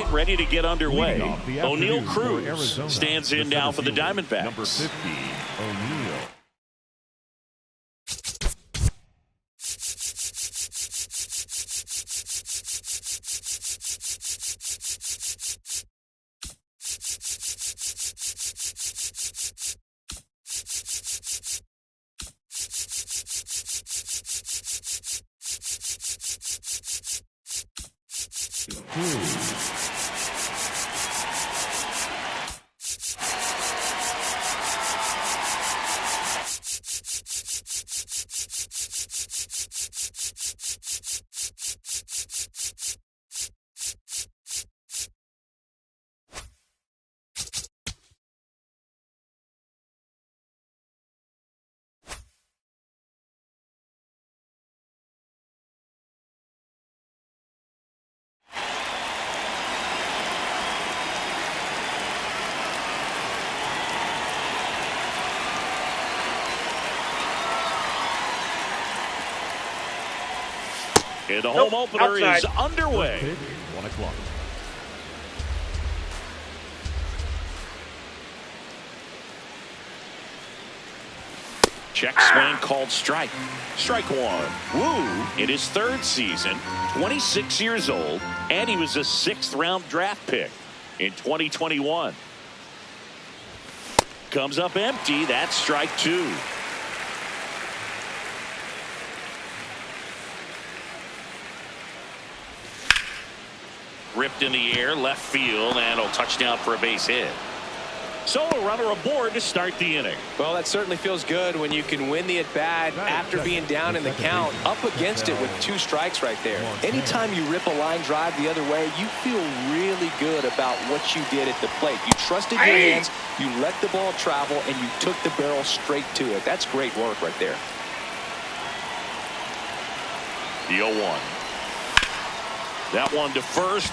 right, ready to get underway. O'Neal for Cruz Arizona, stands in now for the Diamondbacks. Number 50, O'Neal. And the home opener is underway. 1 o'clock. Check swing called strike. Strike one. Woo in his third season, 26 years old, and he was a 6th round draft pick in 2021. Comes up empty. That's strike two. Ripped in the air, left field, and a touchdown for a base hit. So a runner aboard to start the inning. Well, that certainly feels good when you can win the at-bat after being down in the count, up against it with 2 strikes right there. Anytime you rip a line drive the other way, you feel really good about what you did at the plate. You trusted your hands, you let the ball travel, and you took the barrel straight to it. That's great work right there. The 0-1. That one to first.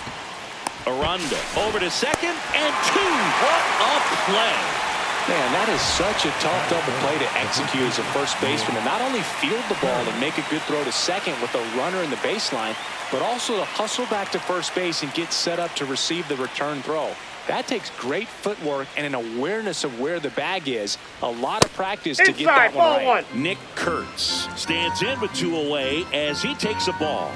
Aranda over to second and 2. What a play. Man, that is such a tough double play to execute as a first baseman, to not only field the ball and make a good throw to second with a runner in the baseline, but also to hustle back to first base and get set up to receive the return throw. That takes great footwork and an awareness of where the bag is. A lot of practice to get that one right. Nick Kurtz stands in with 2 away as he takes a ball.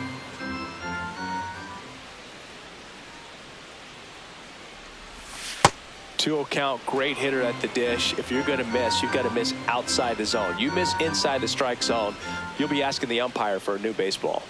2-0 count, great hitter at the dish. If you're going to miss, you've got to miss outside the zone. You miss inside the strike zone, you'll be asking the umpire for a new baseball.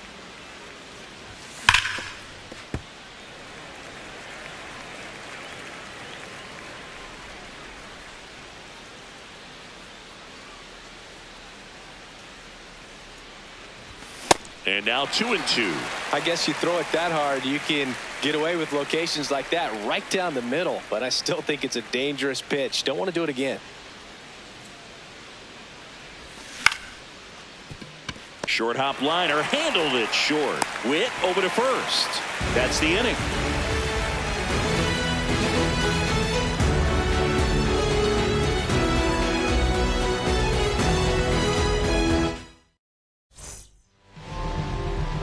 And now 2-2. I guess you throw it that hard, you can get away with locations like that right down the middle. But I still think it's a dangerous pitch. Don't want to do it again. Short hop liner handled it short. Witt over to first. That's the inning.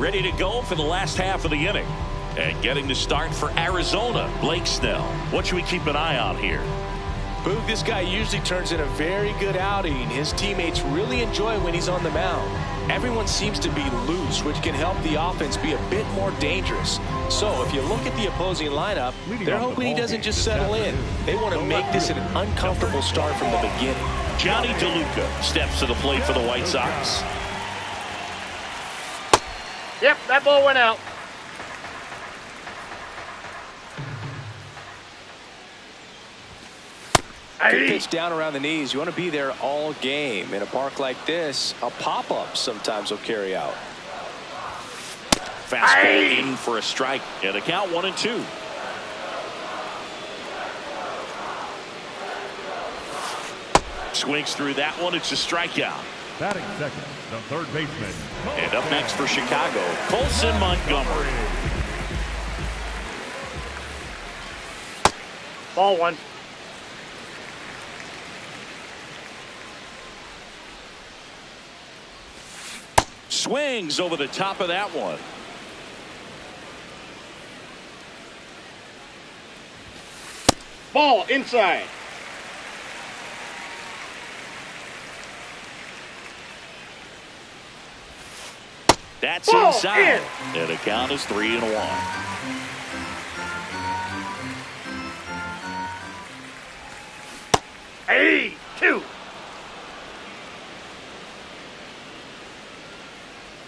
Ready to go for the last half of the inning. And getting the start for Arizona, Blake Snell. What should we keep an eye on here? Boog, this guy usually turns in a very good outing. His teammates really enjoy when he's on the mound. Everyone seems to be loose, which can help the offense be a bit more dangerous. So if you look at the opposing lineup, they're hoping he doesn't just settle in. They want to make this an uncomfortable start from the beginning. Johnny DeLuca steps to the plate for the White Sox. Yep, that ball went out. Good pitch down around the knees. You want to be there all game. In a park like this, a pop-up sometimes will carry out. Fastball in for a strike. And the count 1-2. Swings through that one. It's a strikeout. Batting second, the third baseman. And up next for Chicago, Colson Montgomery. Ball one. Swings over the top of that one. Ball inside. That's Ball inside. in. And the count is 3-1. Hey, 2.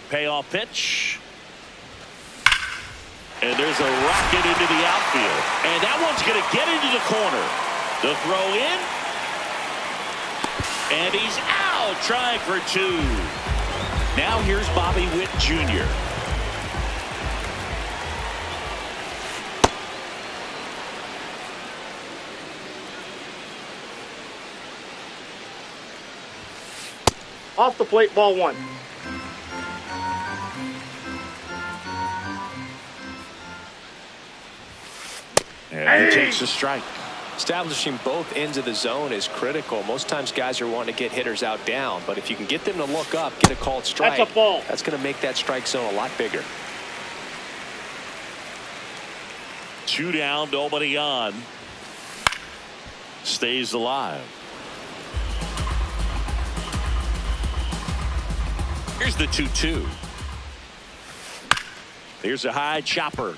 Payoff pitch. And there's a rocket into the outfield. And that one's going to get into the corner. The throw in. And he's out, trying for 2. Now here's Bobby Witt Jr. Off the plate, ball 1. And he takes a strike. Establishing both ends of the zone is critical. Most times guys are wanting to get hitters out down, but if you can get them to look up, get a called strike, That's a ball. that's going to make that strike zone a lot bigger. 2 down, nobody on. Stays alive. Here's the 2-2. There's a high chopper.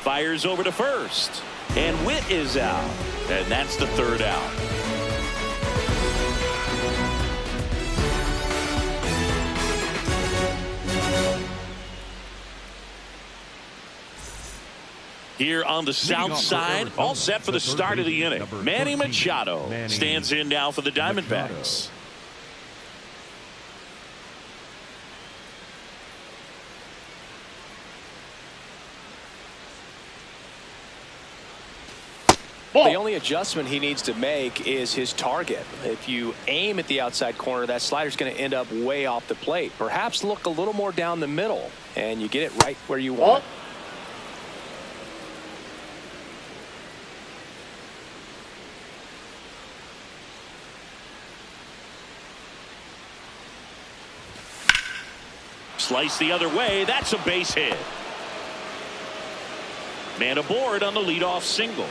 Fires over to first. And Witt is out. And that's the 3rd out. Here on the south side, all set for the start of the inning. Manny Machado stands in now for the Diamondbacks. The only adjustment he needs to make is his target. If you aim at the outside corner, that slider's going to end up way off the plate. Perhaps look a little more down the middle, and you get it right where you want it. Slice the other way. That's a base hit. Man aboard on the leadoff single.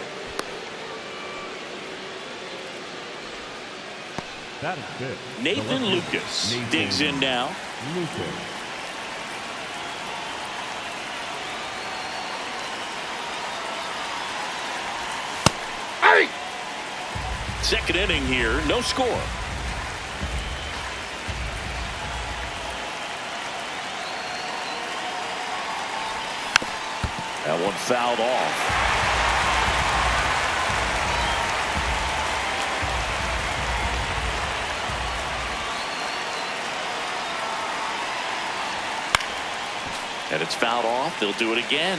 That is good. Nathan Lucas digs in now. Lucas. Hey! Second inning here, no score. That one fouled off. And it's fouled off. They'll do it again.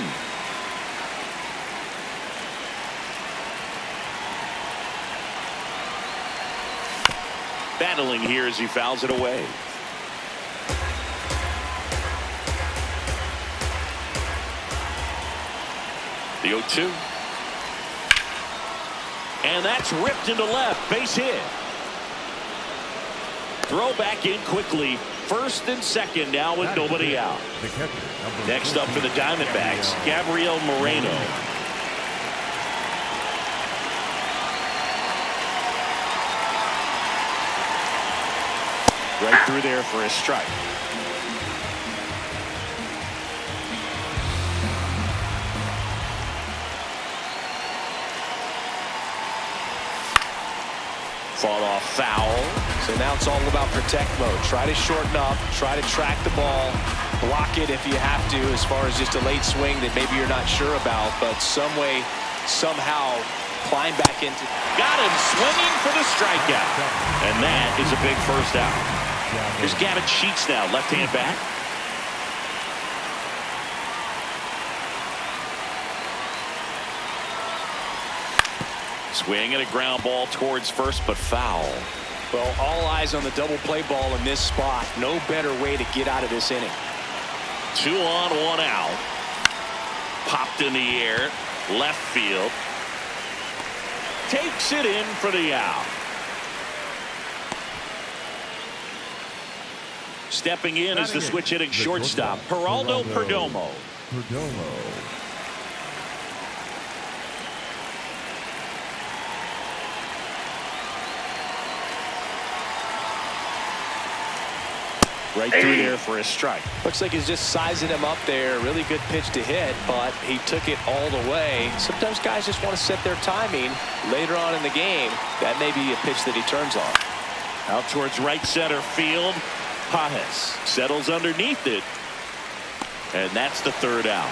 Battling here as he fouls it away. The 0-2. And that's ripped into left. Base hit. Throw back in quickly. First and second now with nobody out. Next up for the Diamondbacks, Gabriel Moreno. Right through there for a strike. Fought off foul. So now it's all about protect mode. Try to shorten up, try to track the ball, block it if you have to, as far as just a late swing that maybe you're not sure about, but some way, somehow climb back into. Got him swinging for the strikeout. And that is a big first out. Here's Gavin Sheets now, left-hand bat. Swing and a ground ball towards first, but foul. Well, all eyes on the double play ball in this spot. No better way to get out of this inning. 2 on, 1 out. Popped in the air, left field. Takes it in for the out. Stepping in is the switch hitting shortstop, Geraldo Perdomo. Right through there for a strike. Looks like he's just sizing him up there. Really good pitch to hit, but he took it all the way. Sometimes guys just want to set their timing later on in the game. That may be a pitch that he turns on. Out towards right center field. Pajes settles underneath it. And that's the third out.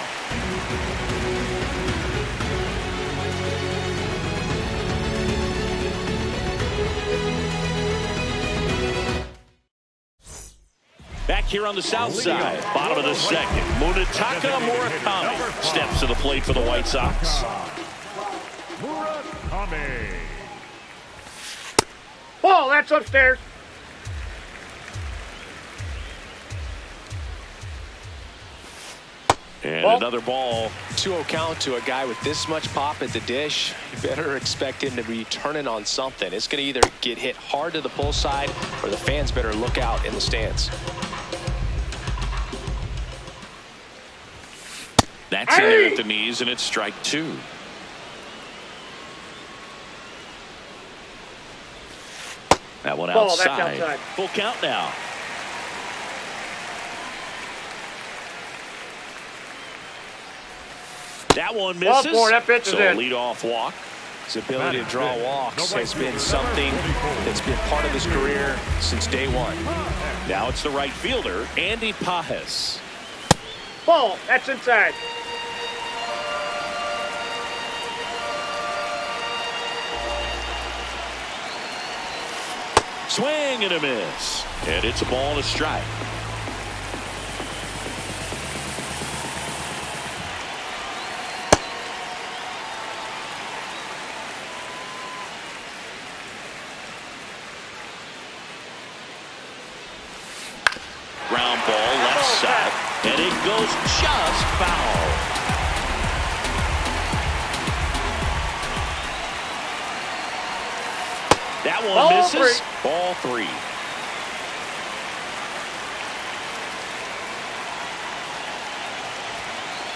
Back here on the south side, bottom of the second, Munetaka Murakami steps to the plate for the White Sox. Murakami. Ball, that's upstairs. And Ball. another ball. 2-0 count to a guy with this much pop at the dish. You better expect him to be turning on something. It's going to either get hit hard to the pull side or the fans better look out in the stands. That's in there at the knees, and it's strike two. That one Ball, that's outside. outside. Full count now. That one misses. Boy, that pitch is so in. lead-off walk. His ability to draw walks has been something that's been part of his career since day one. Now it's the right fielder, Andy Pajes. Ball, that's inside. Swing and a miss. And it's a ball and a strike. Ground ball left side. And it goes just foul. That one Ball misses. three. Ball three.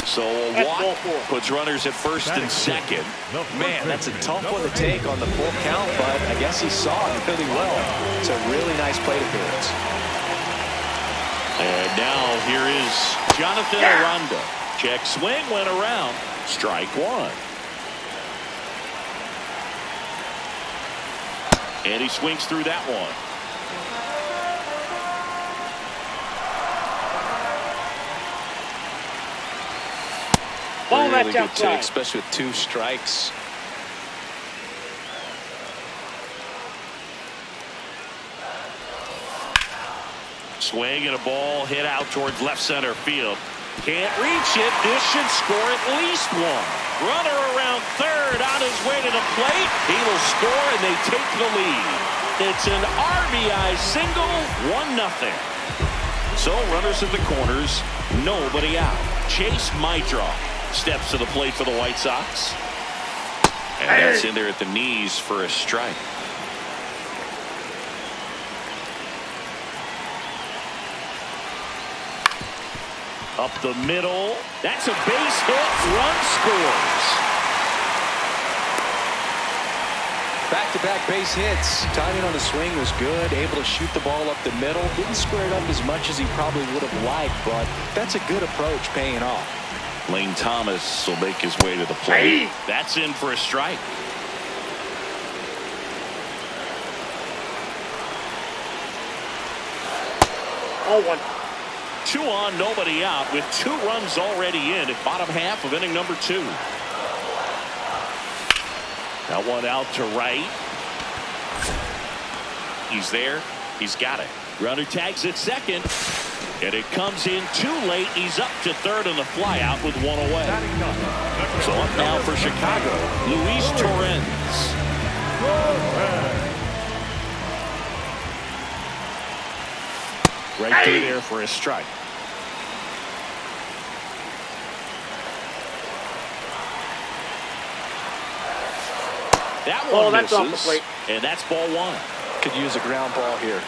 So a That's walk ball four. puts runners at first and second. Man, that's a tough one to take on the full count, but I guess he saw it really well. It's a really nice plate appearance. And now here is Jonathan Aranda. Check swing went around. Strike one. And he swings through that one. Ball, Really that's good outside. take, especially with 2 strikes. Swing and a ball hit out towards left center field. Can't reach it. This should score at least one. Runner around third on his way to the plate. He will score and they take the lead. It's an RBI single, 1-0. So runners at the corners, nobody out. Chase Mitra steps to the plate for the White Sox. And that's in there at the knees for a strike. Up the middle. That's a base hit. Run scores. Back-to-back base hits. Timing on the swing was good. Able to shoot the ball up the middle. Didn't square it up as much as he probably would have liked, but that's a good approach paying off. Lane Thomas will make his way to the plate. That's in for a strike. All one. 2 on, nobody out with 2 runs already in at bottom half of inning number 2. That one out to right. He's there. He's got it. Runner tags at second. And it comes in too late. He's up to third on the fly out with 1 away. So up now for Chicago, Luis Torrens. Right through there for a strike. That one that's off the misses, plate. and that's ball 1. Could use a ground ball here.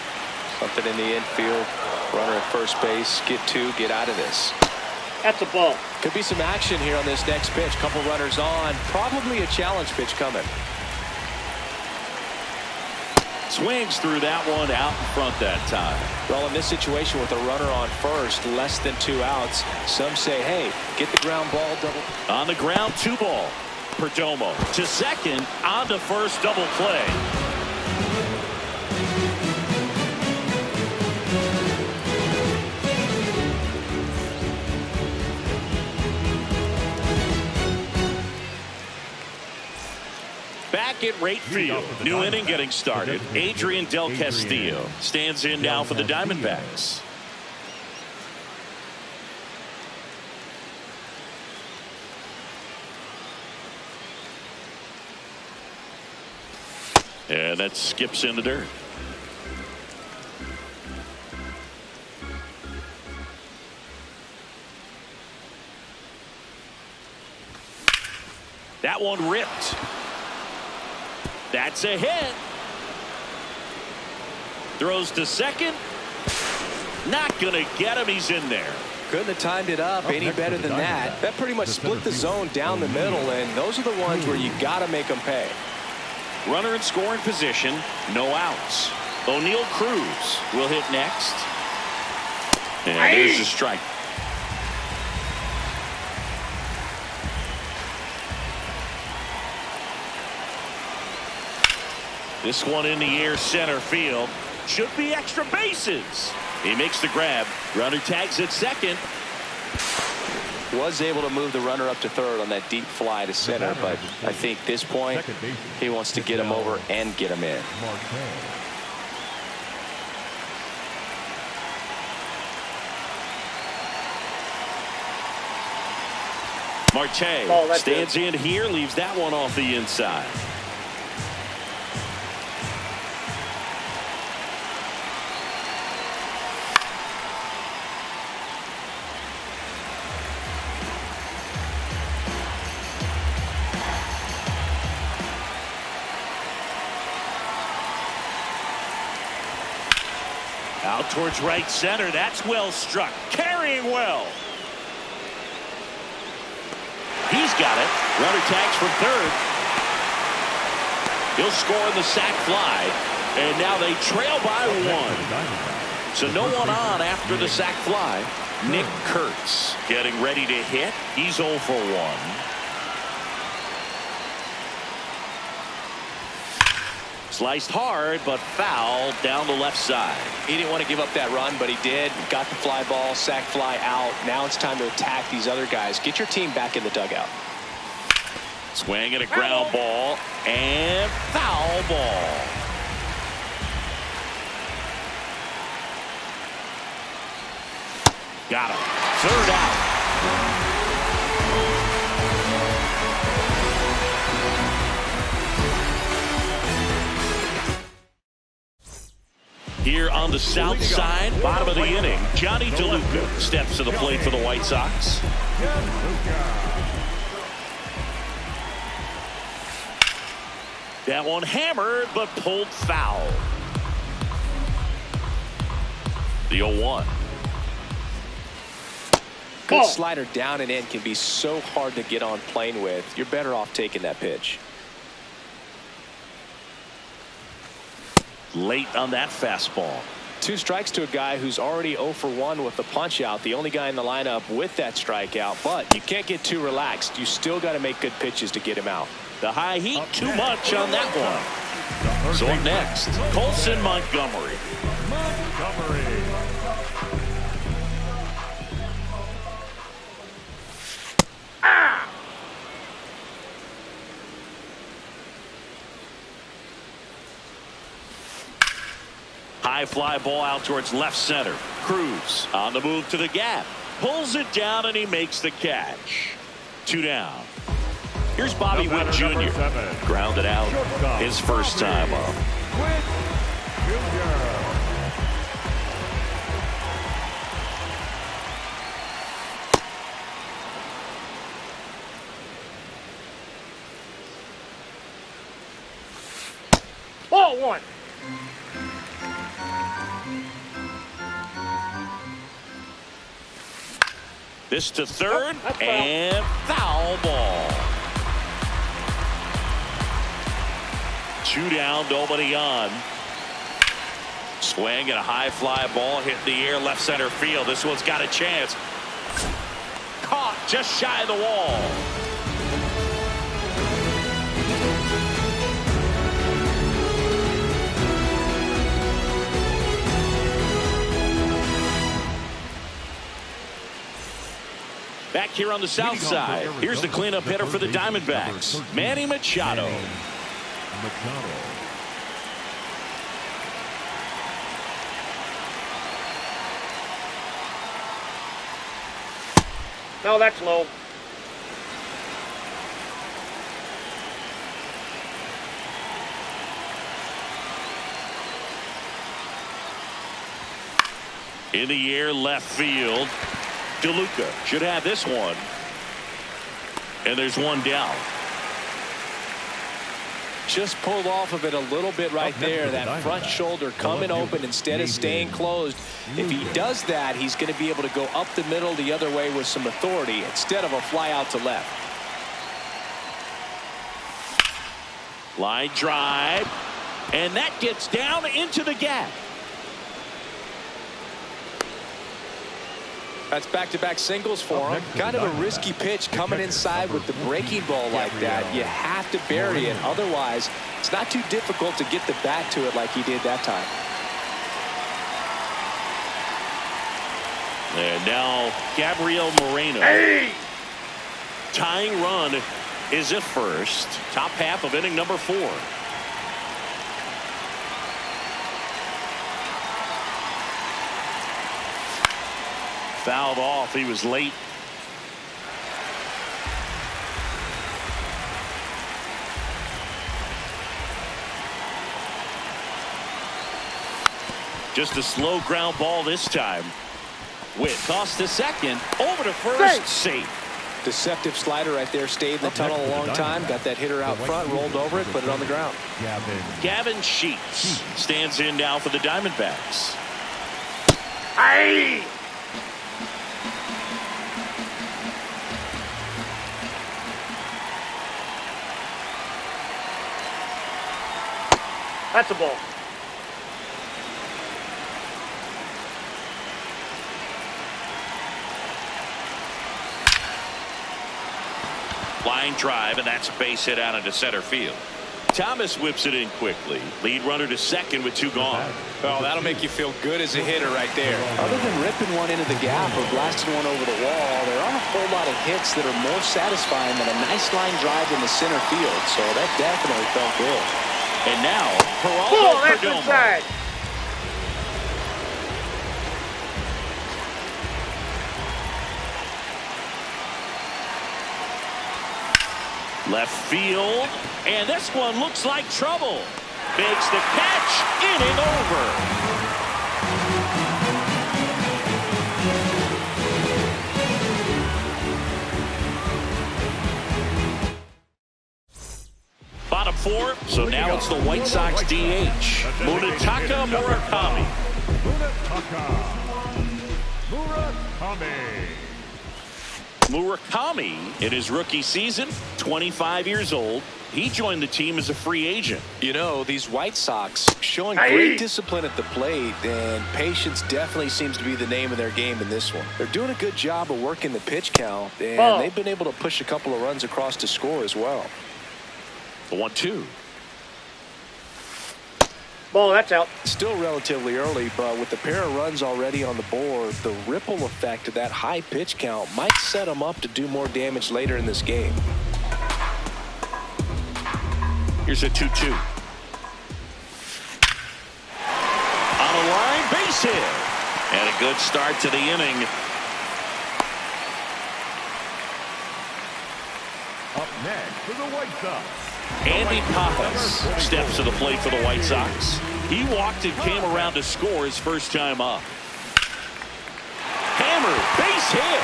Something in the infield. Runner at first base. Get 2. Get out of this. That's a ball. Could be some action here on this next pitch. Couple runners on. Probably a challenge pitch coming. swings through that one out in front that time. Well, in this situation with a runner on first, less than 2 outs, some say, hey, get the ground ball double. On the ground, 2 ball. Perdomo to second, on to first, double play. Back at right field, new inning getting started. Adrian Del Castillo stands in now for the Diamondbacks. And that skips in the dirt. That one ripped. That's a hit. Throws to second. Not going to get him. He's in there. Couldn't have timed it up any better than that. That pretty much split the zone down the middle, and those are the ones where you got to make them pay. Runner in scoring position, no outs. O'Neal Cruz will hit next. And there's a strike. This one in the air, center field. Should be extra bases. He makes the grab. Runner tags at second. Was able to move the runner up to third on that deep fly to center, but I think this point he wants to get him over and get him in. Marte stands in here, leaves that one off the inside. Out towards right center. That's well struck. Carrying well. He's got it. Runner tags from third. He'll score in the sac fly. And now they trail by 1. So no one on after the sac fly. Nick Kurtz getting ready to hit. He's 0 for 1. Sliced hard, but foul down the left side. He didn't want to give up that run, but he did. Got the fly ball, sac fly out. Now it's time to attack these other guys. Get your team back in the dugout. Swing at a ground ball and foul ball. Got him. Third out. Here on the south side, bottom of the inning, Johnny DeLuca steps to the plate for the White Sox. That one hammered, but pulled foul. The 0-1. Good slider down and in can be so hard to get on plane with. You're better off taking that pitch. Late on that fastball. 2 strikes to a guy who's already 0 for 1 with the punch out. The only guy in the lineup with that strikeout. But you can't get too relaxed. You still got to make good pitches to get him out. The high heat, too much on that one. So up next, Colson Montgomery. High fly ball out towards left center. Cruz on the move to the gap. Pulls it down and he makes the catch. 2 down. Here's Bobby Witt Jr. Grounded out his first time up. Ball 1. This to third and foul ball. 2 down, nobody on. Swing and a high fly ball hit the air left center field. This one's got a chance. Caught just shy of the wall. Back here on the south side, here's the cleanup hitter for the Diamondbacks, Manny Machado. No, that's low. In the air, left field. DeLuca should have this one. And there's one down. Just pulled off of it a little bit right there. That front shoulder coming open instead of staying closed. If he does that, he's going to be able to go up the middle the other way with some authority instead of a fly out to left. Line drive. And that gets down into the gap. That's back-to-back singles for him. Kind of a risky pitch coming inside with the breaking ball like that. You have to bury it. Otherwise, it's not too difficult to get the bat to it like he did that time. And now Gabriel Moreno. Hey! Tying run is at first. Top half of inning number 4. Fouled off. He was late. Just a slow ground ball this time. Witt toss to second. Over to first. Safe. Deceptive slider right there. Stayed in the tunnel a long time. Got that hitter out front. Rolled over it. Put it on the ground. Gavin Sheets stands in now for the Diamondbacks. Hey! That's a ball. Line drive, and that's a base hit out into center field. Thomas whips it in quickly. Lead runner to second with 2 gone. Oh, that'll make you feel good as a hitter right there. Other than ripping one into the gap or blasting one over the wall, there aren't a whole lot of hits that are more satisfying than a nice line drive in the center field. So that definitely felt good. And now, Perdomo. That's inside. Left field, and this one looks like trouble. Makes the catch, inning over. Bottom 4, so now it's the White Sox DH, Munetaka Murakami. Murakami, in his rookie season, 25 years old. He joined the team as a free agent. You know, these White Sox showing great discipline at the plate, and patience definitely seems to be the name of their game in this one. They're doing a good job of working the pitch count, and they've been able to push a couple of runs across to score as well. The 1-2. Ball, that's out. Still relatively early, but with the pair of runs already on the board, the ripple effect of that high pitch count might set them up to do more damage later in this game. Here's a 2-2. On a line, base hit. And a good start to the inning. Up next for the White Sox, Andy Pappas steps to the plate for the White Sox. He walked and came around to score his first time up. Hammer, base hit.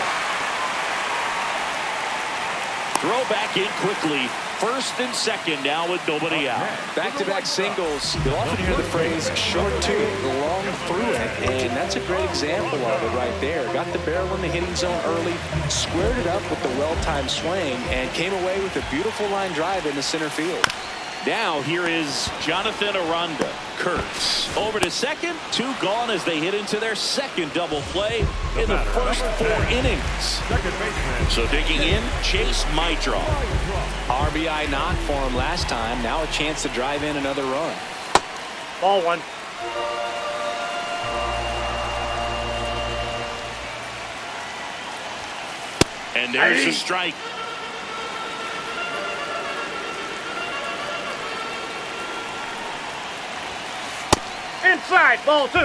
Throw back in quickly. First and second now with nobody out. Back-to-back singles. You'll often hear the phrase short to it, long through it, and that's a great example of it right there. Got the barrel in the hitting zone early, squared it up with the well-timed swing, and came away with a beautiful line drive in the center field. Now here is Jonathan Aranda. Kurtz over to second. 2 gone as they hit into their second double play in the first 4 innings. Second baseman. So digging in, Chase Mitra. RBI knock for him last time. Now a chance to drive in another run. Ball 1. And there's a strike. Inside, ball 2.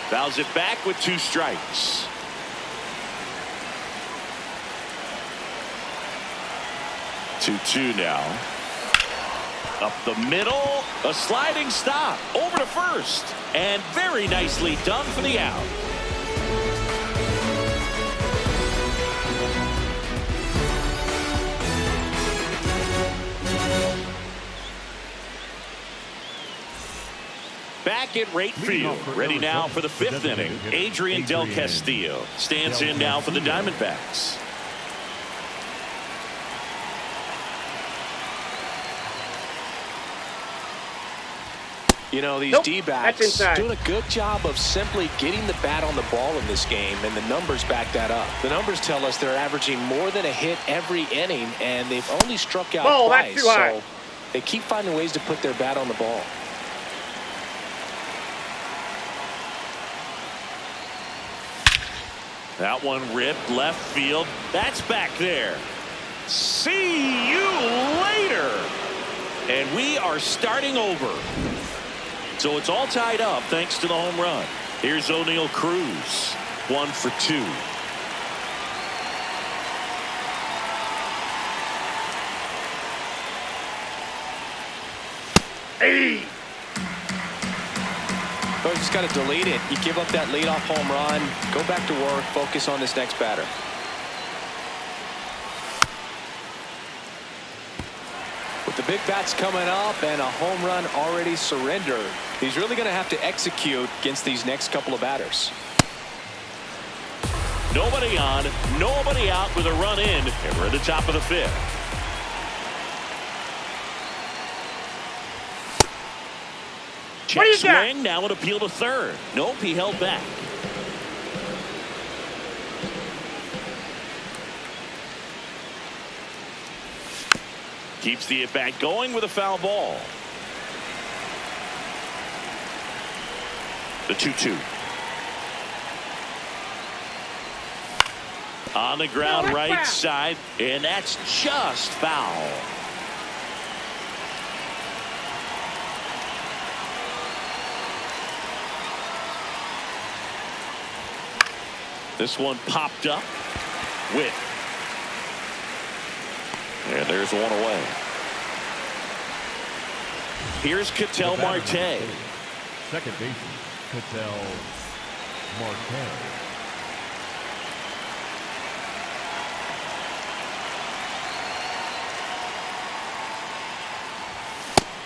Fouls it back with 2 strikes. Two now. Up the middle, a sliding stop over to first, and very nicely done for the out. Back at right field, ready now for the 5th inning. Adrian Del Castillo stands in now for the Diamondbacks. You know, these Nope, D-backs that's inside. doing a good job of simply getting the bat on the ball in this game, and the numbers back that up. The numbers tell us they're averaging more than a hit every inning, and they've only struck out Ball, that's twice. too high. So they keep finding ways to put their bat on the ball. That one ripped left field. That's back there. See you later. And we are starting over. So it's all tied up thanks to the home run. Here's O'Neal Cruz. 1 for 2. Hey! Oh, you just got to delete it. You give up that leadoff home run. Go back to work. Focus on this next batter. With the big bats coming up and a home run already surrendered, he's really going to have to execute against these next couple of batters. Nobody on, nobody out with a run in, and we're at the top of the 5th. What do you Check got? swing, now an appeal to third. Nope, he held back. Keeps the at-bat going with a foul ball. The 2-2. On the ground, No, that's right foul. side, and that's just foul. This one popped up with. And there's one away. Here's Ketel Marte. Second baseman, Ketel Marte.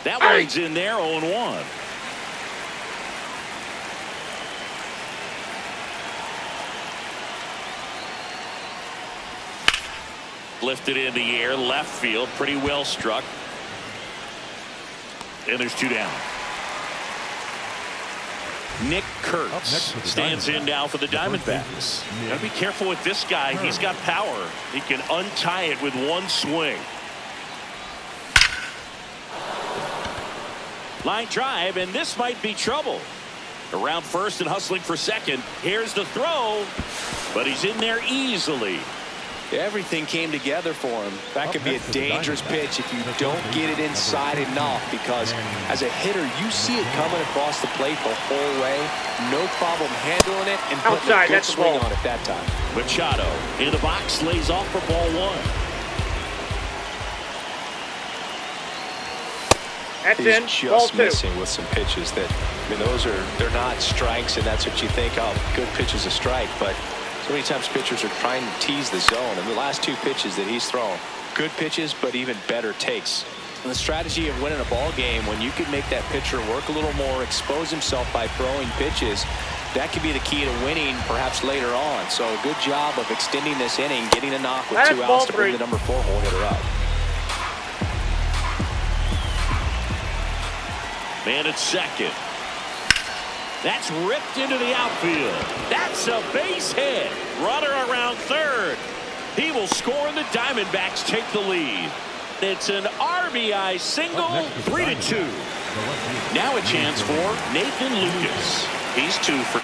That one's in there, 0-1. Lifted in the air, left field, pretty well struck. And there's 2 down. Nick Kurtz stands in now for the Diamondbacks. Gotta be careful with this guy. He's got power. He can untie it with one swing. Line drive, and this might be trouble. Around first and hustling for second. Here's the throw, but he's in there easily. Everything came together for him. That could be a dangerous pitch if you don't get it inside enough, because as a hitter, you see it coming across the plate the whole way. No problem handling it and putting a Outside, good that's the swing ball. on it that time. Machado in the box, lays off for ball 1. That's He's in. Ball just 2. missing with some pitches that, I mean, they're not strikes, and that's what you think, oh, good pitch is a strike, but so many times pitchers are trying to tease the zone, and the last 2 pitches that he's thrown, good pitches, but even better takes. The strategy of winning a ball game, when you can make that pitcher work a little more, expose himself by throwing pitches, that could be the key to winning perhaps later on. So good job of extending this inning, getting a knock with 2 outs to bring the number 4 hole hitter up. Man at second. That's ripped into the outfield. That's a base hit. Runner around third. He will score, and the Diamondbacks take the lead. It's an RBI single, 3-2. Now a chance for Nathan Lucas. He's 2 for.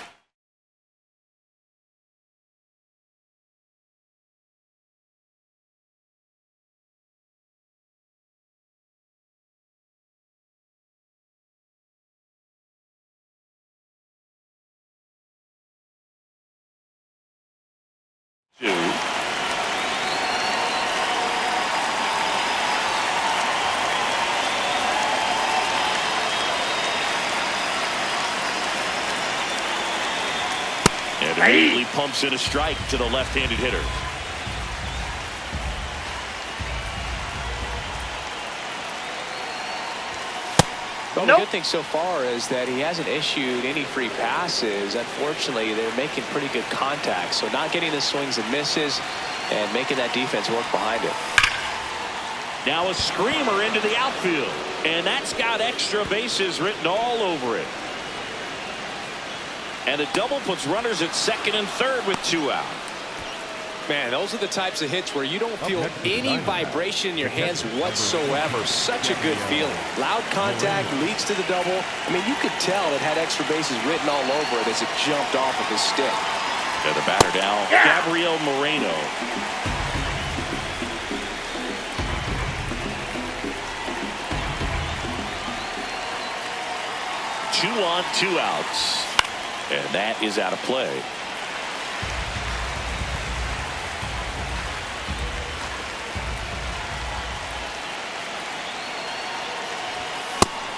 And immediately pumps in a strike to the left-handed hitter. Well, the good thing so far is that he hasn't issued any free passes. Unfortunately, they're making pretty good contact. So not getting the swings and misses and making that defense work behind it. Now a screamer into the outfield. And that's got extra bases written all over it. And a double puts runners at second and third with 2 out. Man, those are the types of hits where you don't feel any vibration in your hands whatsoever. Such a good feeling. Loud contact leads to the double. I mean, you could tell it had extra bases written all over it as it jumped off of his stick. And the batter now, Gabriel Moreno. Two on, 2 outs. And that is out of play.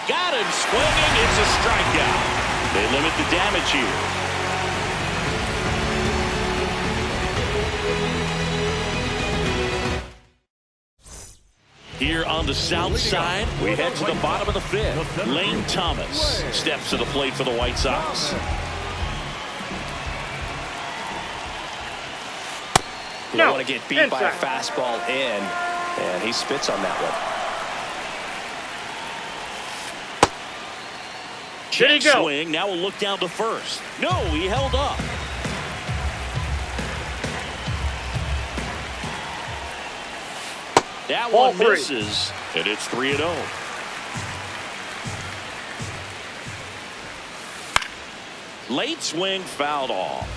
Got him swinging. It's a strikeout. They limit the damage here. Here on the south side, we head to the bottom of the 5th. Lane Thomas steps to the plate for the White Sox. You don't want to get beat by a fastball in, and he spits on that one. Check swing. Now we'll look down to first. No, he held up. That one misses, and it's 3-0. Late swing fouled off.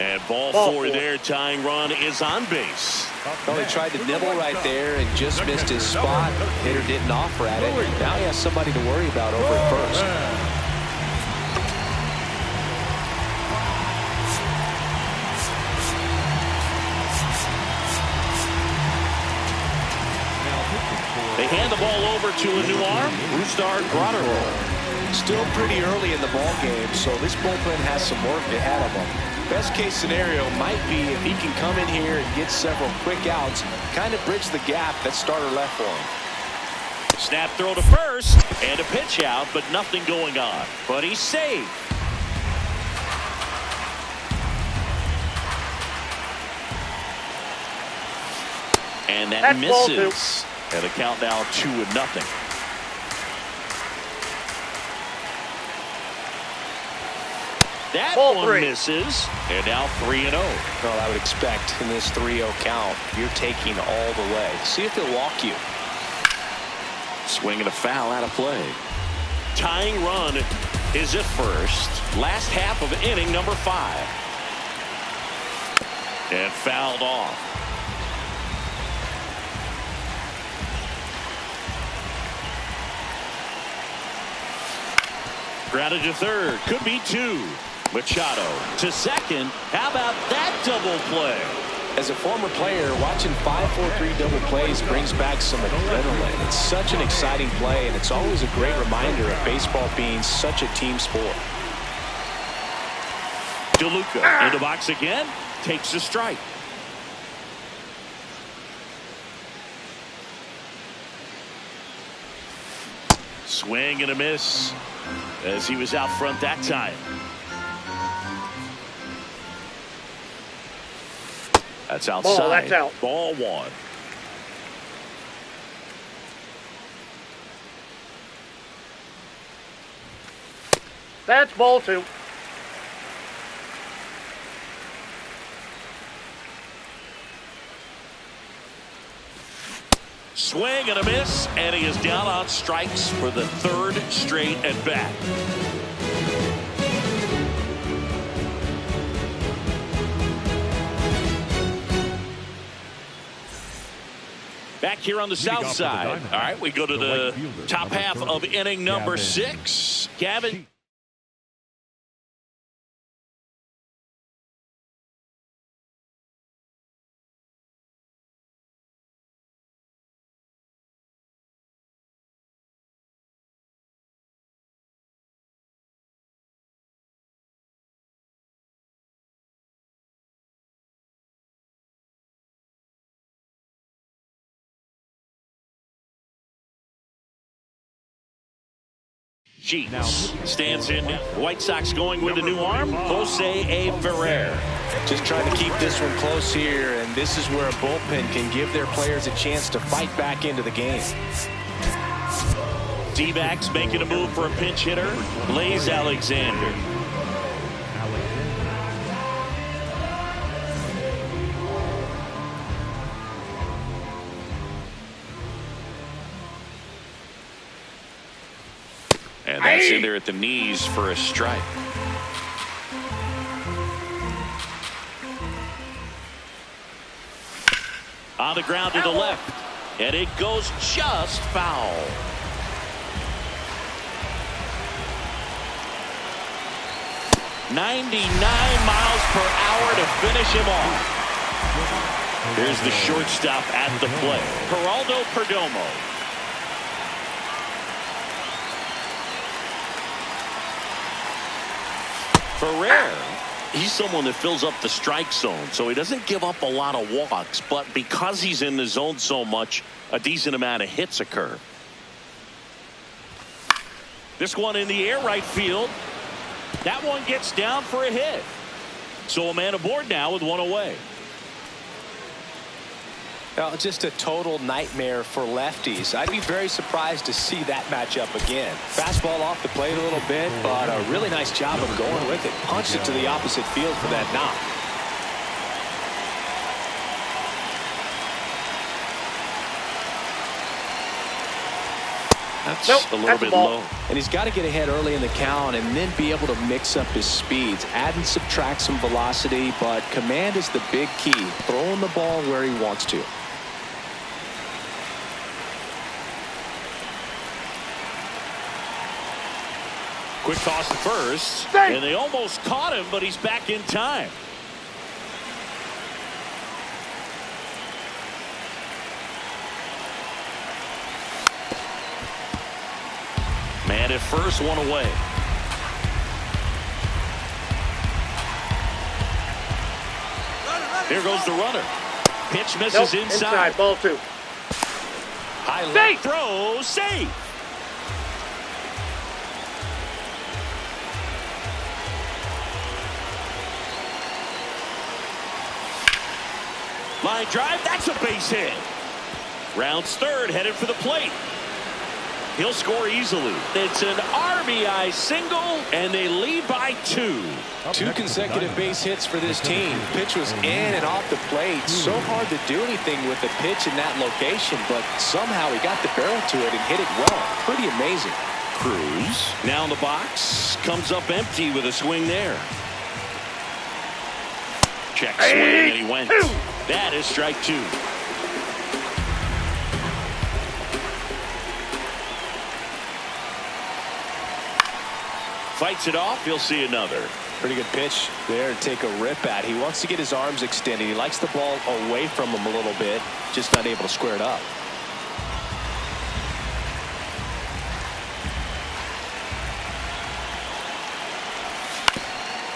And ball 4 there. Tying run is on base. Well, he tried to nibble right there and just missed his spot. Hitter didn't offer at it. Now he has somebody to worry about over at first. They hand the ball over to a new arm, Rustar Graterol. Still pretty early in the ball game, so this bullpen has some work ahead of him. Best case scenario might be if he can come in here and get several quick outs, kind of bridge the gap that starter left for him. Snap throw to first and a pitch out, but nothing going on. But he's safe. And that misses. And the count now 2-0. That one misses, and now 3-0. Well, I would expect in this 3-0 count, you're taking all the way. See if he'll walk you. Swing and a foul out of play. Tying run is at first. Last half of inning number 5. And fouled off. Grounded to third. Could be 2. Machado to second. How about that double play? As a former player, watching 5-4-3 double plays brings back some adrenaline. It's such an exciting play, and it's always a great reminder of baseball being such a team sport. DeLuca in the box again. Takes a strike. Swing and a miss as he was out front that time. That's outside. Ball, that's out. Ball one. That's ball two. Swing and a miss, and he is down on strikes for the third straight at bat. Back here on the south side. All right, we go to the top half of inning number 6. Gavin. Sheets stands in. White Sox going with a new arm. Jose Ferrer. Just trying to keep this one close here, and this is where a bullpen can give their players a chance to fight back into the game. D-backs making a move for a pinch hitter. Blaze Alexander. And that's in there at the knees for a strike. On the ground to the left. And it goes just foul. .99 miles per hour to finish him off. Here's the shortstop at the plate. Geraldo Perdomo. Ferrer, he's someone that fills up the strike zone, so he doesn't give up a lot of walks, but because he's in the zone so much, a decent amount of hits occur. This one in the air right field. That one gets down for a hit. So a man aboard now with one away. Well, just a total nightmare for lefties. I'd be very surprised to see that matchup again. Fastball off the plate a little bit, but a really nice job of going with it. Punched it to the opposite field for that knock. That's a little bit low. And he's got to get ahead early in the count and then be able to mix up his speeds. Add and subtract some velocity, but command is the big key. Throwing the ball where he wants to. Quick toss to first. And they almost caught him, but he's back in time. Man at first, one away. Here goes the runner. Pitch misses inside. Ball two. High left throw, safe. Line drive, that's a base hit. Rounds third, headed for the plate. He'll score easily. It's an RBI single, and they lead by 2. 2 consecutive base hits for this team. Pitch was in and off the plate. So hard to do anything with the pitch in that location, but somehow he got the barrel to it and hit it well. Pretty amazing. Cruz now in the box, comes up empty with a swing there. Check swing, and he went. That is strike 2. Fights it off. He'll see another. Pretty good pitch there to take a rip at. He wants to get his arms extended. He likes the ball away from him a little bit. Just not able to square it up.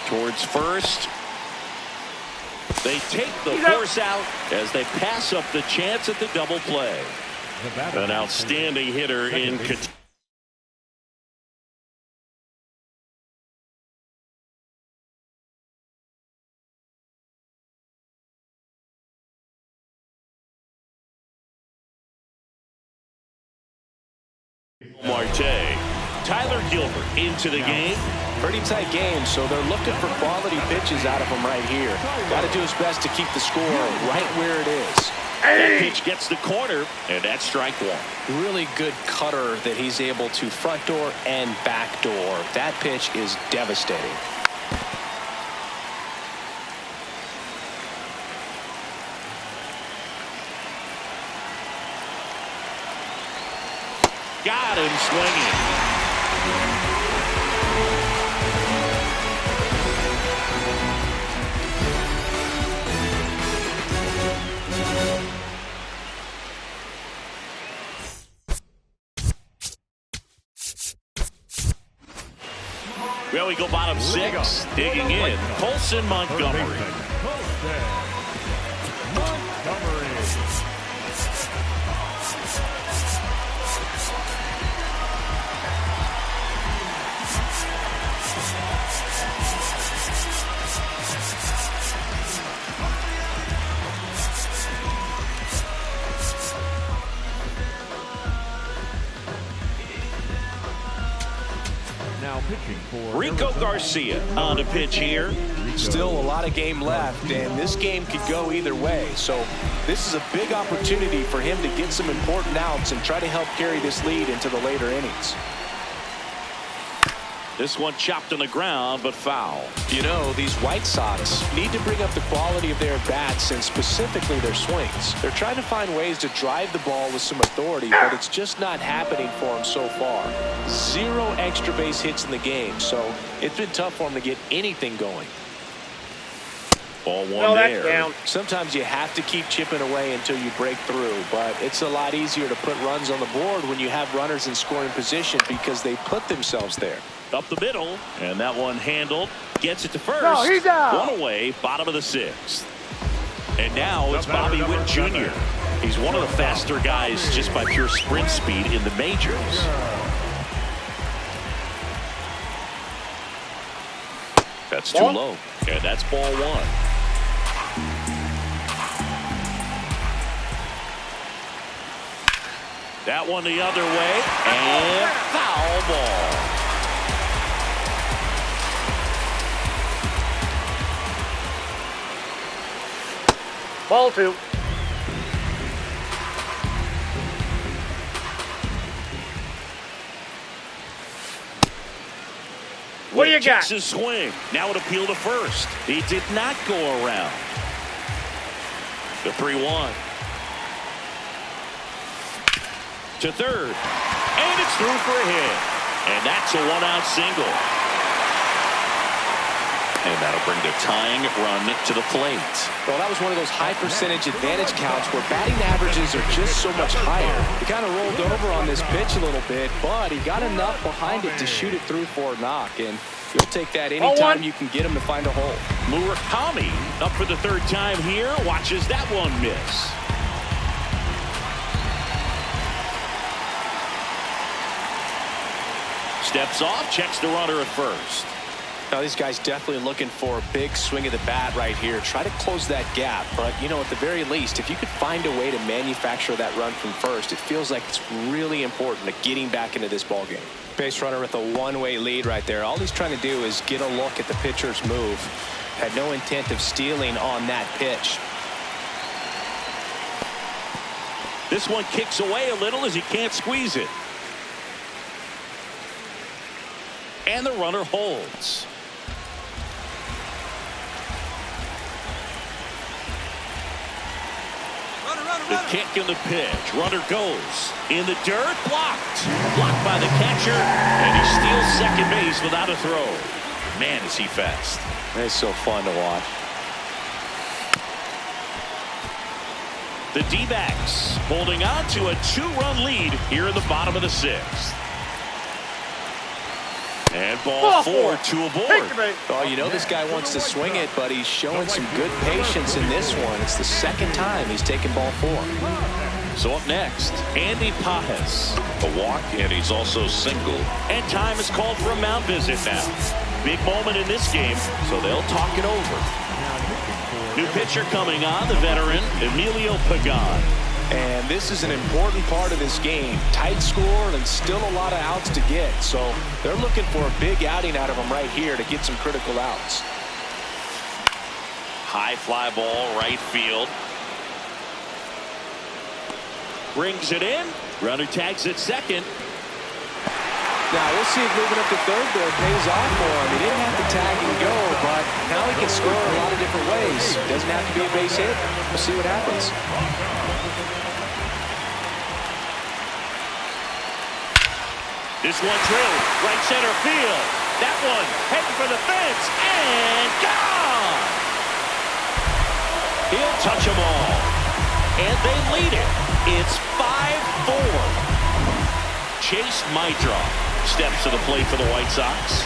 Towards first. They take the force out as they pass up the chance at the double play. An outstanding hitter in Kentucky. Marte. Tyler Gilbert into the game. Pretty tight game, so they're looking for quality pitches out of him right here. Got to do his best to keep the score right where it is. That pitch gets the corner, and that's strike one. Really good cutter that he's able to front door and back door. That pitch is devastating. Got him swinging. Well, we go bottom six. Digging in, Colson Montgomery. Rico Garcia on the pitch here. Still a lot of game left, and this game could go either way. So this is a big opportunity for him to get some important outs and try to help carry this lead into the later innings. This one chopped on the ground, but foul. You know, these White Sox need to bring up the quality of their bats and specifically their swings. They're trying to find ways to drive the ball with some authority, but it's just not happening for them so far. 0 extra base hits in the game, so it's been tough for them to get anything going. Ball one there. Down. Sometimes you have to keep chipping away until you break through, but it's a lot easier to put runs on the board when you have runners in scoring position because they put themselves there. Up the middle, and that one handled. Gets it to first. No, he's out. One away, bottom of the sixth. And now it's Bobby Witt Jr. He's one of the faster guys just by pure sprint speed in the majors. That's too low, and that's ball one. That one the other way, and foul ball. Ball two. What do you got? His swing. Now it appeal to first. He did not go around. The 3-1. To third. And it's through for a hit. And that's a one-out single. And that'll bring the tying run to the plate. Well, that was one of those high percentage advantage counts where batting averages are just so much higher. He kind of rolled over on this pitch a little bit, but he got enough behind it to shoot it through for a knock. And you'll take that anytime you can get him to find a hole. Murakami up for the third time here. Watches that one miss. Steps off, checks the runner at first. Now, these guys definitely looking for a big swing of the bat right here. Try to close that gap. But, you know, at the very least, if you could find a way to manufacture that run from first, it feels like it's really important to getting back into this ballgame. Base runner with a one-way lead right there. All he's trying to do is get a look at the pitcher's move. Had no intent of stealing on that pitch. This one kicks away a little as he can't squeeze it. And the runner holds. The kick and the pitch. Runner goes in the dirt. Blocked. Blocked by the catcher. And he steals second base without a throw. Man, is he fast. It's so fun to watch. The D-backs holding on to a 2-run lead here in the bottom of the sixth. And ball four to aboard. Oh, you know this guy wants to swing it, but he's showing some good patience in this one. It's the second time he's taken ball four. So up next, Andy Pajes. A walk, and he's also single. And time is called for a mound visit now. Big moment in this game, so they'll talk it over. New pitcher coming on, the veteran, Emilio Pagan. And this is an important part of this game. Tight score and still a lot of outs to get. So they're looking for a big outing out of them right here to get some critical outs. High fly ball, right field. Brings it in. Runner tags at second. Now we'll see if moving up to third there pays off for him. He didn't have to tag and go, but now he can score a lot of different ways. Doesn't have to be a base hit. We'll see what happens. This one drilled right center field. That one heading for the fence and gone. He'll touch them all, and they lead it. It's 5-4. Chase Mitra steps to the plate for the White Sox.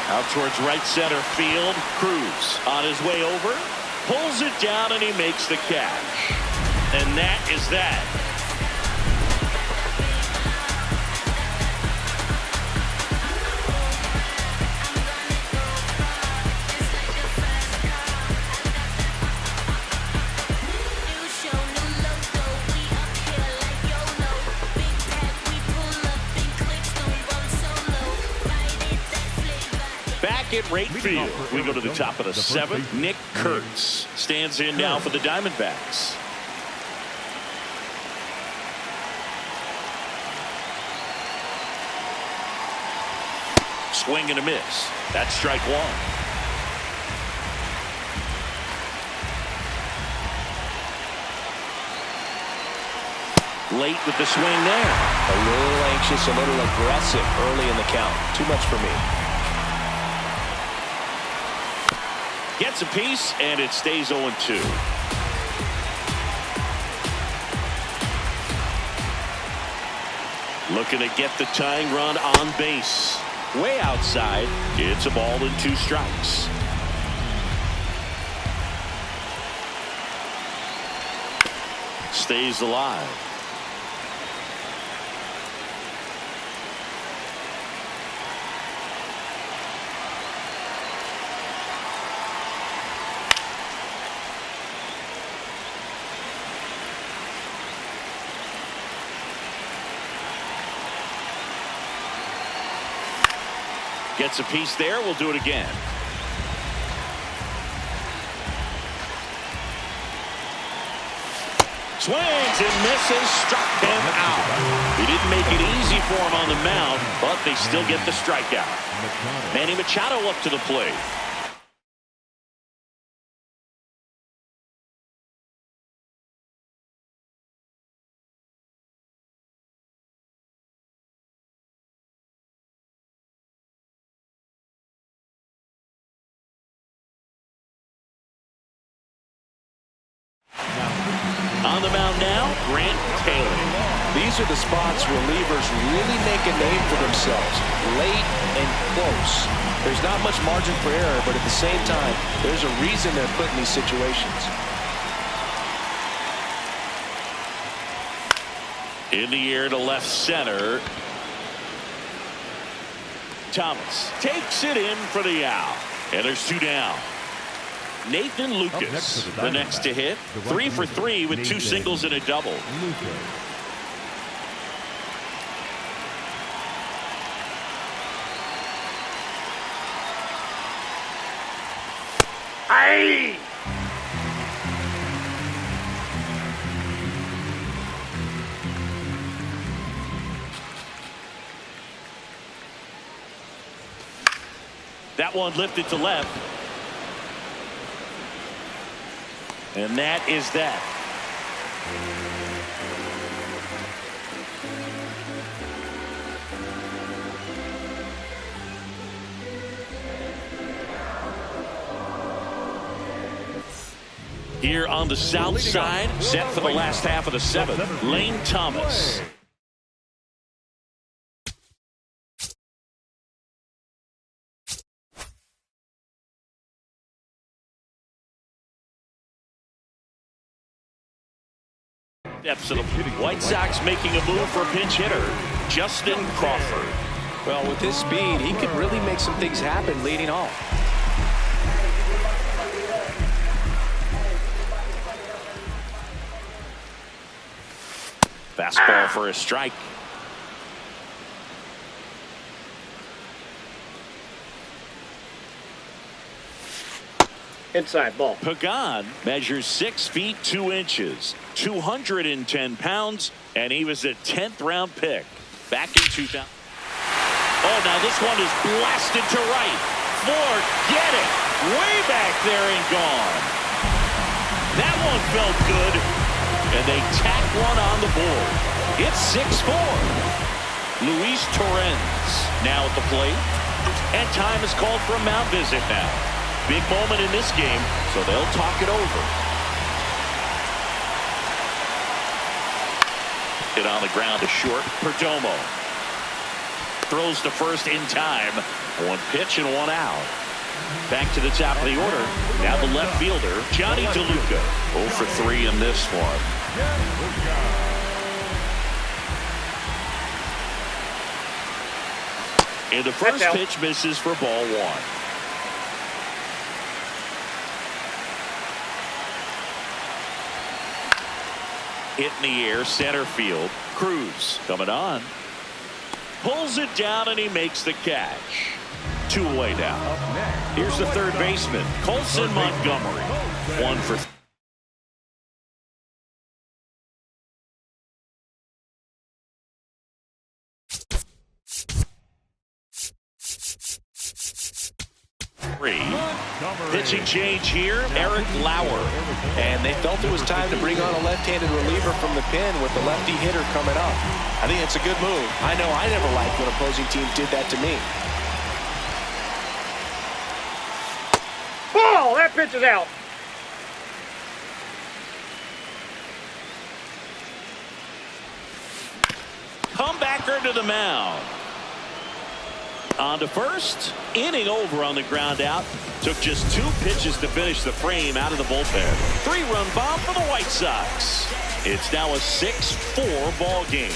Out towards right center field. Cruz on his way over. Pulls it down and he makes the catch. And that is that. Back at right field, we go to the top of the seventh. Nick Kurtz stands in now for the Diamondbacks. Swing and a miss. That's strike one. Late with the swing there. A little anxious, a little aggressive early in the count. Too much for me. Gets a piece, and it stays 0-2. Looking to get the tying run on base. Way outside. It's a ball and 2 strikes. Stays alive. Gets a piece there. We'll do it again. Swings and misses. Struck him out. He didn't make it easy for him on the mound, but they still get the strikeout. Manny Machado up to the plate. On the mound now, Grant Taylor. These are the spots relievers really make a name for themselves. Late and close. There's not much margin for error, but at the same time, there's a reason they're put in these situations. In the air to left center. Thomas takes it in for the out. And there's 2 down. Nathan Lucas, the next to hit. 3 for 3 with 2 singles and a double. Aye! That one lifted to left. And that is that. Here on the south side, set for the last half of the 7th, Lane Thomas. Steps of the White Sox making a move for pinch hitter Justin Crawford. Well, with his speed, he could really make some things happen leading off. Fastball for a strike. Inside ball. Pagan measures 6 feet 2 inches, 210 pounds, and he was a 10th round pick back in 2000. Oh, now this one is blasted to right. Forget it. Way back there and gone. That one felt good. And they tack one on the board. It's 6-4. Luis Torrens now at the plate. And time is called for a mound visit now. Big moment in this game, so they'll talk it over. Hit on the ground to short. Perdomo throws to first in time. 1 pitch and 1 out. Back to the top of the order. Now the left fielder, Johnny DeLuca. 0 for 3 in this one. And the first pitch misses for ball 1. Hit in the air, center field. Cruz coming on. Pulls it down and he makes the catch. 2 away now. Here's the third baseman, Colson Montgomery. 1 for 3. Pitching change here, Eric Lauer. And they felt it was time to bring on a left-handed reliever from the pen with the lefty hitter coming up. I think it's a good move. I know I never liked when opposing teams did that to me. Ball! That pitch is out. Comebacker to the mound. On to first. Inning over on the ground out. Took just 2 pitches to finish the frame out of the bullpen. 3-run bomb for the White Sox. It's now a 6-4 ball game.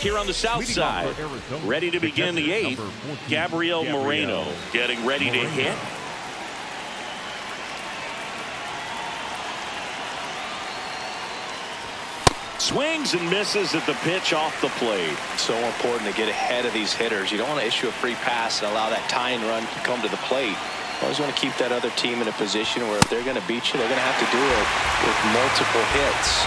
Here on the south side, ready to begin the 8th. Gabriel Moreno getting ready to hit. Swings and misses at the pitch off the plate. So important to get ahead of these hitters. You don't want to issue a free pass and allow that tying run to come to the plate. You always want to keep that other team in a position where if they're going to beat you, they're going to have to do it with multiple hits.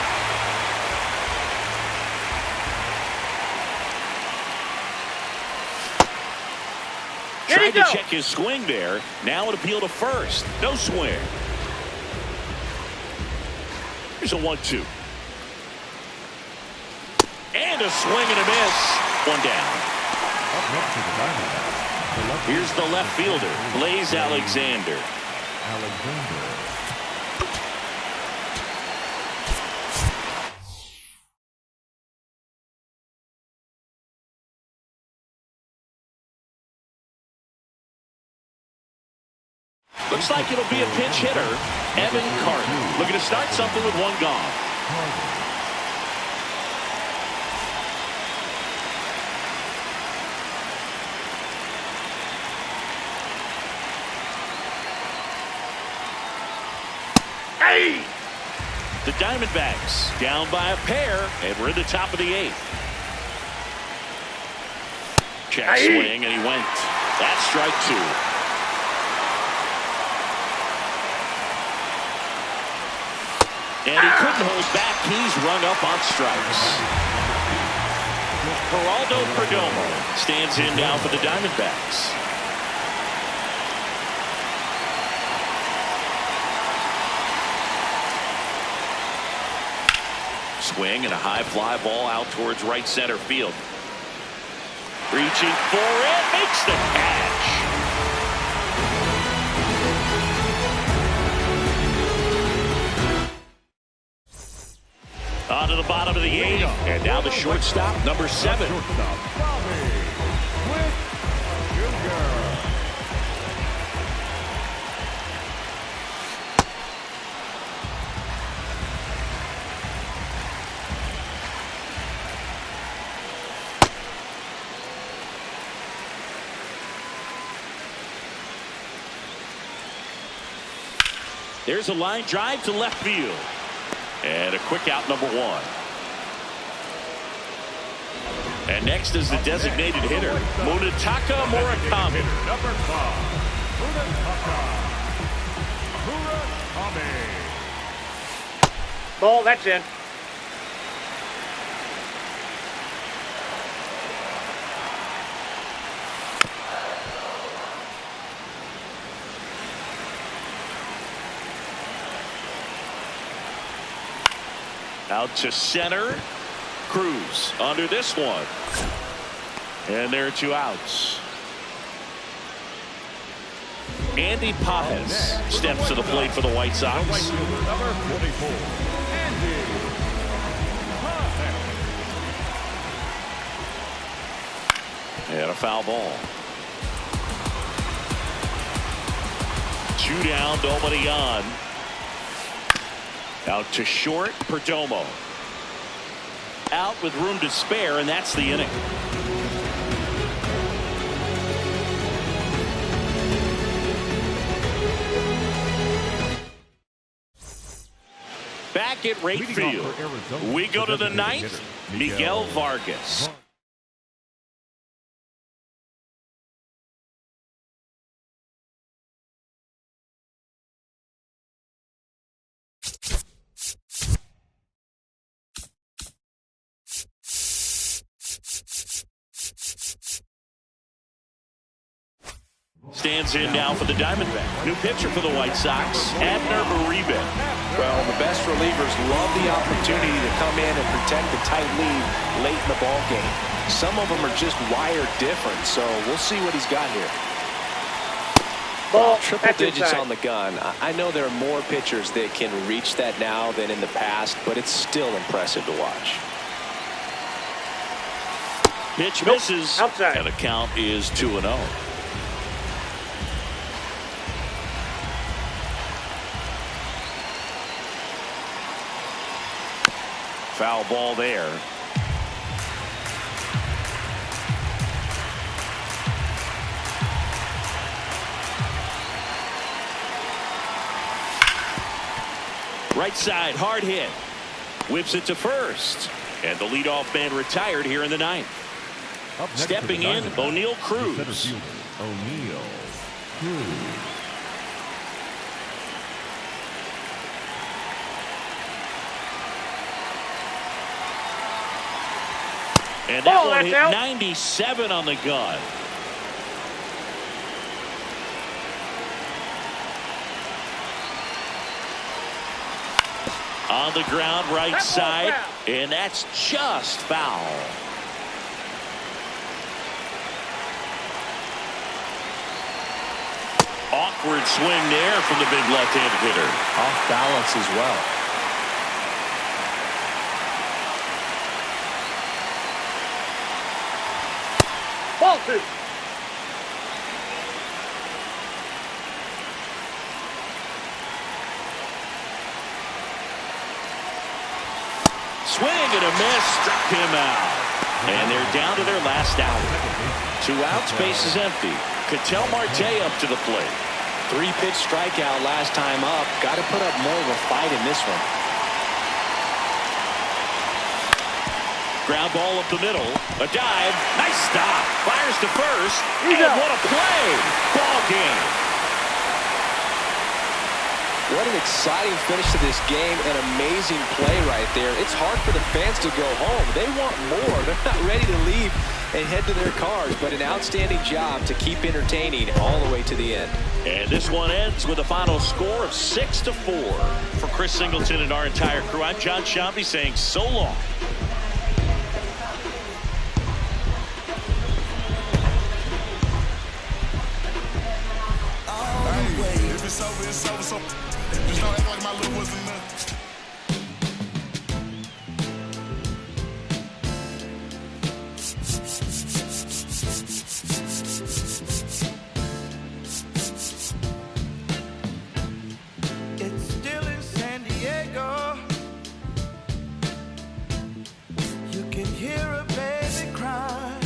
Tried to check his swing there. Now an appeal to first. No swing. Here's a 1-2. And a swing and a miss. 1 down. Here's the left fielder, Blaze Alexander. Looks like it'll be a pinch hitter, Evan Carter. Looking to start something with 1 gone. Hey! The Diamondbacks down by a pair, and we're in the top of the 8th. Check swing, and he went. That's strike 2. And he couldn't hold back. He's rung up on strikes. Geraldo Perdomo stands in now for the Diamondbacks. Swing and a high fly ball out towards right center field. Reaching for it, makes the catch. On to the bottom of the 8th, and now the shortstop, number 7. There's a line drive to left field. And a quick out, number one. And next is the designated hitter, Munetaka Murakami. Number 5, Munetaka Murakami. Ball, that's in. Out to center. Cruz under this one. And there are 2 outs. Andy Pages steps to the plate for the White Sox. Number 44, Andy Pages. And a foul ball. 2 down, nobody on. Out to short, Perdomo. Out with room to spare, and that's the inning. Back at right field, we go to the 9th, Miguel Vargas. Stands in now for the Diamondbacks. New pitcher for the White Sox, Abner Uribe. Well, the best relievers love the opportunity to come in and protect the tight lead late in the ball game. Some of them are just wired different, so we'll see what he's got here. Ball, Triple digits on the gun. I know there are more pitchers that can reach that now than in the past, but it's still impressive to watch. Pitch misses, outside. and the count is 2-0. Foul ball there. Right side, hard hit. Whips it to first. And the leadoff man retired here in the 9th. Stepping in, O'Neal Cruz. O'Neal Cruz. And that one hit 97 on the gun. On the ground, right side, and that's just foul. Awkward swing there from the big left-handed hitter. Off balance as well. Ball 2. Swing and a miss, struck him out. And they're down to their last out. 2 outs, base is empty. Ketel Marte up to the plate. 3-pitch strikeout last time up. Got to put up more of a fight in this one. Ground ball up the middle. A dive. Nice stop. Fires to first. And what a play. Ball game. What an exciting finish to this game. An amazing play right there. It's hard for the fans to go home. They want more. They're not ready to leave and head to their cars. But an outstanding job to keep entertaining all the way to the end. And this one ends with a final score of 6-4. For Chris Singleton and our entire crew, I'm John Shambi saying so long. It's over, so just don't act like my love wasn't enough. It's still in San Diego. You can hear a baby cry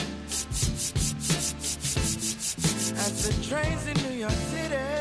as the trains in New York City